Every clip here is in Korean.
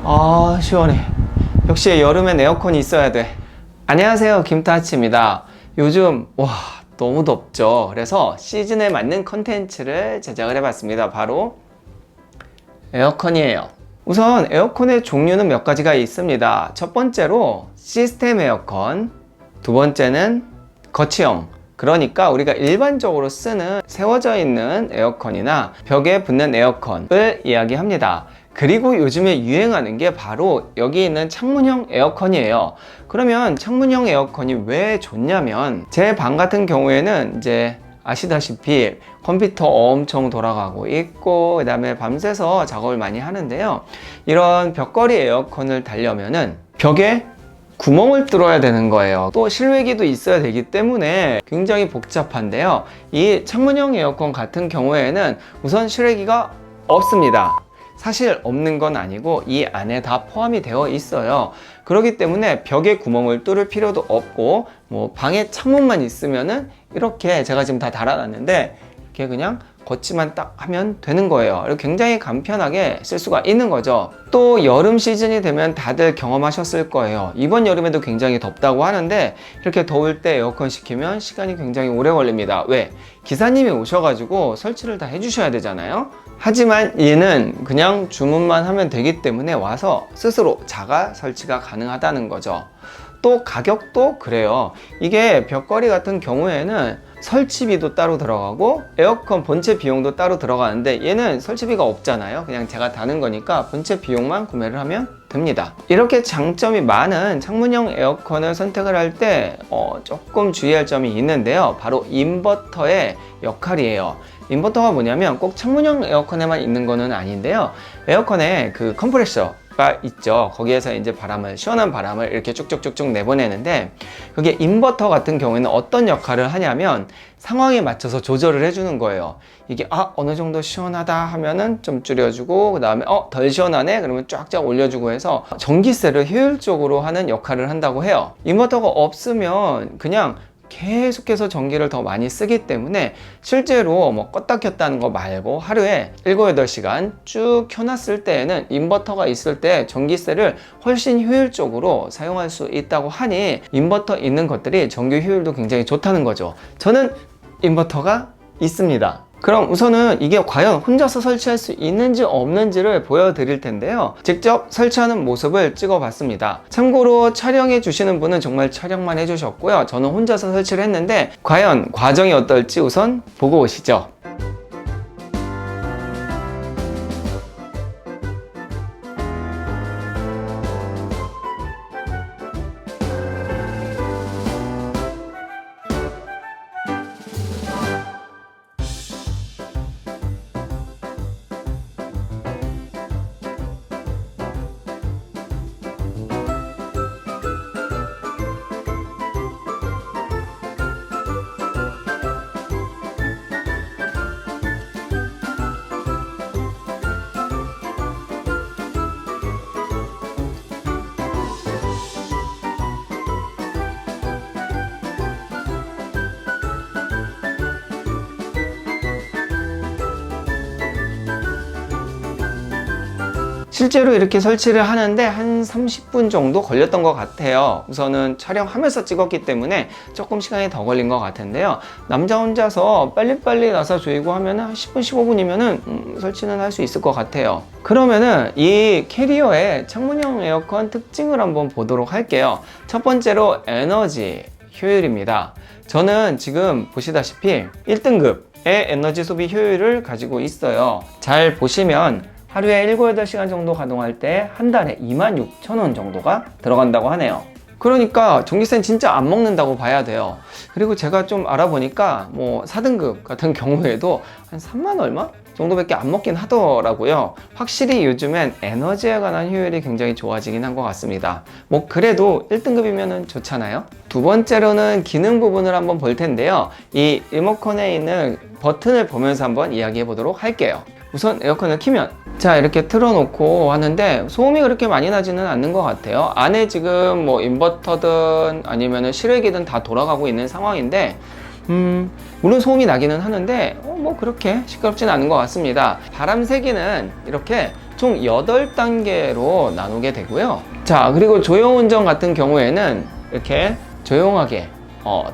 아, 시원해. 역시 여름엔 에어컨이 있어야 돼. 안녕하세요, 김타치입니다. 요즘 너무 덥죠. 그래서 시즌에 맞는 컨텐츠를 제작을 해봤습니다. 바로 에어컨이에요. 우선 에어컨의 종류는 몇 가지가 있습니다. 첫 번째로 시스템 에어컨, 두 번째는 거치형, 그러니까 우리가 일반적으로 쓰는 세워져 있는 에어컨이나 벽에 붙는 에어컨을 이야기합니다. 그리고 요즘에 유행하는 게 바로 여기 있는 창문형 에어컨이에요. 그러면 창문형 에어컨이 왜 좋냐면, 제 방 같은 경우에는 이제 아시다시피 컴퓨터 엄청 돌아가고 있고, 그 다음에 밤새서 작업을 많이 하는데요. 이런 벽걸이 에어컨을 달려면은 벽에 구멍을 뚫어야 되는 거예요. 또 실외기도 있어야 되기 때문에 굉장히 복잡한데요. 이 창문형 에어컨 같은 경우에는 우선 실외기가 없습니다. 사실 없는 건 아니고 이 안에 다 포함이 되어 있어요. 그렇기 때문에 벽에 구멍을 뚫을 필요도 없고, 방에 창문만 있으면은 이렇게 제가 지금 다 달아놨는데 이렇게 그냥 거치만 딱 하면 되는 거예요. 그리고 굉장히 간편하게 쓸 수가 있는 거죠. 또 여름 시즌이 되면 다들 경험하셨을 거예요. 이번 여름에도 굉장히 덥다고 하는데, 이렇게 더울 때 에어컨 시키면 시간이 굉장히 오래 걸립니다. 왜? 기사님이 오셔가지고 설치를 다 해주셔야 되잖아요. 하지만 얘는 그냥 주문만 하면 되기 때문에 와서 스스로 자가 설치가 가능하다는 거죠. 또 가격도 그래요. 이게 벽걸이 같은 경우에는 설치비도 따로 들어가고 에어컨 본체 비용도 따로 들어가는데, 얘는 설치비가 없잖아요. 그냥 제가 다는 거니까 본체 비용만 구매를 하면 됩니다. 이렇게 장점이 많은 창문형 에어컨을 선택을 할 때 조금 주의할 점이 있는데요. 바로 인버터의 역할이에요. 인버터가 뭐냐면 꼭 창문형 에어컨에만 있는 거는 아닌데요. 에어컨에 그 컴프레셔가 있죠. 거기에서 이제 시원한 바람을 이렇게 쭉쭉쭉쭉 내보내는데, 그게 인버터 같은 경우에는 어떤 역할을 하냐면 상황에 맞춰서 조절을 해주는 거예요. 이게 어느 정도 시원하다 하면은 좀 줄여주고, 그 다음에 덜 시원하네 그러면 쫙쫙 올려주고 해서 전기세를 효율적으로 하는 역할을 한다고 해요. 인버터가 없으면 그냥 계속해서 전기를 더 많이 쓰기 때문에 실제로 껐다 켰다는 거 말고 하루에 7, 8시간 쭉 켜놨을 때에는 인버터가 있을 때 전기세를 훨씬 효율적으로 사용할 수 있다고 하니, 인버터 있는 것들이 전기 효율도 굉장히 좋다는 거죠. 저는 인버터가 있습니다. 그럼 우선은 이게 과연 혼자서 설치할 수 있는지 없는지를 보여드릴 텐데요. 직접 설치하는 모습을 찍어봤습니다. 참고로 촬영해 주시는 분은 정말 촬영만 해주셨고요. 저는 혼자서 설치를 했는데 과연 과정이 어떨지 우선 보고 오시죠. 실제로 이렇게 설치를 하는데 한 30분 정도 걸렸던 것 같아요. 우선은 촬영하면서 찍었기 때문에 조금 시간이 더 걸린 것 같은데요. 남자 혼자서 빨리빨리 나사 조이고 하면 한 10분, 15분이면은 설치는 할 수 있을 것 같아요. 그러면은 이 캐리어의 창문형 에어컨 특징을 한번 보도록 할게요. 첫 번째로 에너지 효율입니다. 저는 지금 보시다시피 1등급의 에너지 소비 효율을 가지고 있어요. 잘 보시면 하루에 7, 8시간 정도 가동할 때 한 달에 26,000원 정도가 들어간다고 하네요. 그러니까 전기세는 진짜 안 먹는다고 봐야 돼요. 그리고 제가 좀 알아보니까 4등급 같은 경우에도 한 3만 얼마 정도밖에 안 먹긴 하더라고요. 확실히 요즘엔 에너지에 관한 효율이 굉장히 좋아지긴 한 것 같습니다. 그래도 1등급이면 좋잖아요. 두 번째로는 기능 부분을 한번 볼 텐데요. 이 리모컨에 있는 버튼을 보면서 한번 이야기해 보도록 할게요. 우선 에어컨을 키면 이렇게 틀어놓고 하는데 소음이 그렇게 많이 나지는 않는 것 같아요. 안에 지금 인버터든 아니면 실외기든 다 돌아가고 있는 상황인데 물론 소음이 나기는 하는데 그렇게 시끄럽진 않은 것 같습니다. 바람 세기는 이렇게 총 8단계로 나누게 되고요. 자, 그리고 조용운전 같은 경우에는 이렇게 조용하게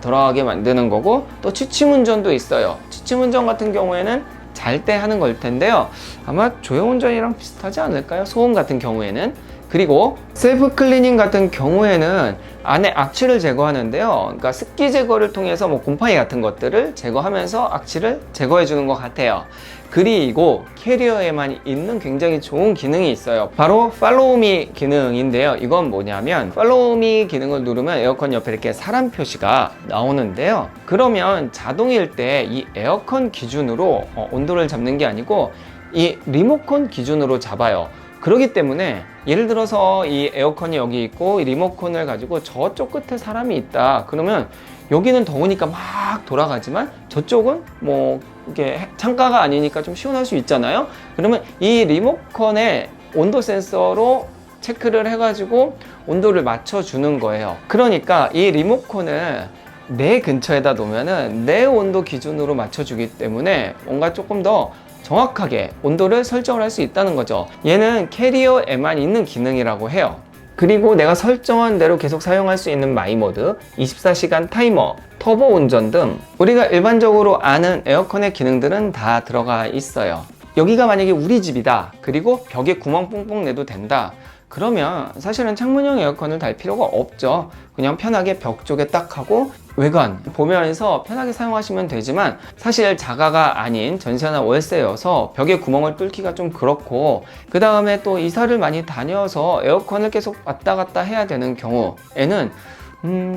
돌아가게 만드는 거고, 또 취침운전도 있어요. 취침운전 같은 경우에는 잘 때 하는 걸 텐데요. 아마 조용운전이랑 비슷하지 않을까요? 소음 같은 경우에는. 그리고 셀프 클리닝 같은 경우에는 안에 악취를 제거하는데요. 그러니까 습기 제거를 통해서 뭐 곰팡이 같은 것들을 제거하면서 악취를 제거해 주는 것 같아요. 그리고 캐리어에만 있는 굉장히 좋은 기능이 있어요. 바로 팔로우 미 기능인데요. 이건 뭐냐면 팔로우 미 기능을 누르면 에어컨 옆에 이렇게 사람 표시가 나오는데요. 그러면 자동일 때 이 에어컨 기준으로 온도를 잡는 게 아니고 이 리모컨 기준으로 잡아요. 그렇기 때문에 예를 들어서 이 에어컨이 여기 있고 이 리모컨을 가지고 저쪽 끝에 사람이 있다. 그러면 여기는 더우니까 막 돌아가지만 저쪽은 뭐 이게 창가가 아니니까 좀 시원할 수 있잖아요. 그러면 이 리모컨의 온도 센서로 체크를 해가지고 온도를 맞춰주는 거예요. 그러니까 이 리모컨을 내 근처에다 놓으면은 내 온도 기준으로 맞춰주기 때문에 뭔가 조금 더 정확하게 온도를 설정을 할 수 있다는 거죠. 얘는 캐리어에만 있는 기능이라고 해요. 그리고 내가 설정한 대로 계속 사용할 수 있는 마이모드, 24시간 타이머, 터보 운전 등 우리가 일반적으로 아는 에어컨의 기능들은 다 들어가 있어요. 여기가 만약에 우리 집이다, 그리고 벽에 구멍 뽕뽕 내도 된다, 그러면 사실은 창문형 에어컨을 달 필요가 없죠. 그냥 편하게 벽 쪽에 딱 하고 외관 보면서 편하게 사용하시면 되지만, 사실 자가가 아닌 전세나 월세여서 벽에 구멍을 뚫기가 좀 그렇고, 그 다음에 또 이사를 많이 다녀서 에어컨을 계속 왔다 갔다 해야 되는 경우에는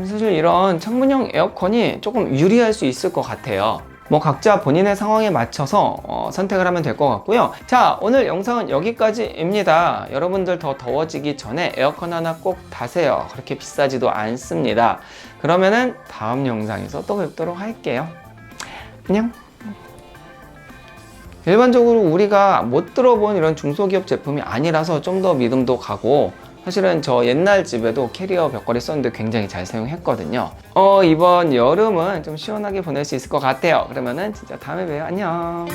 사실 이런 창문형 에어컨이 조금 유리할 수 있을 것 같아요. 뭐 각자 본인의 상황에 맞춰서 선택을 하면 될 것 같고요. 자, 오늘 영상은 여기까지입니다. 여러분들 더 더워지기 전에 에어컨 하나 꼭 다세요. 그렇게 비싸지도 않습니다. 그러면은 다음 영상에서 또 뵙도록 할게요. 안녕. 일반적으로 우리가 못 들어본 이런 중소기업 제품이 아니라서 좀 더 믿음도 가고, 사실은 저 옛날 집에도 캐리어 벽걸이 썼는데 굉장히 잘 사용했거든요. 이번 여름은 좀 시원하게 보낼 수 있을 것 같아요. 그러면은 진짜 다음에 봬요. 안녕.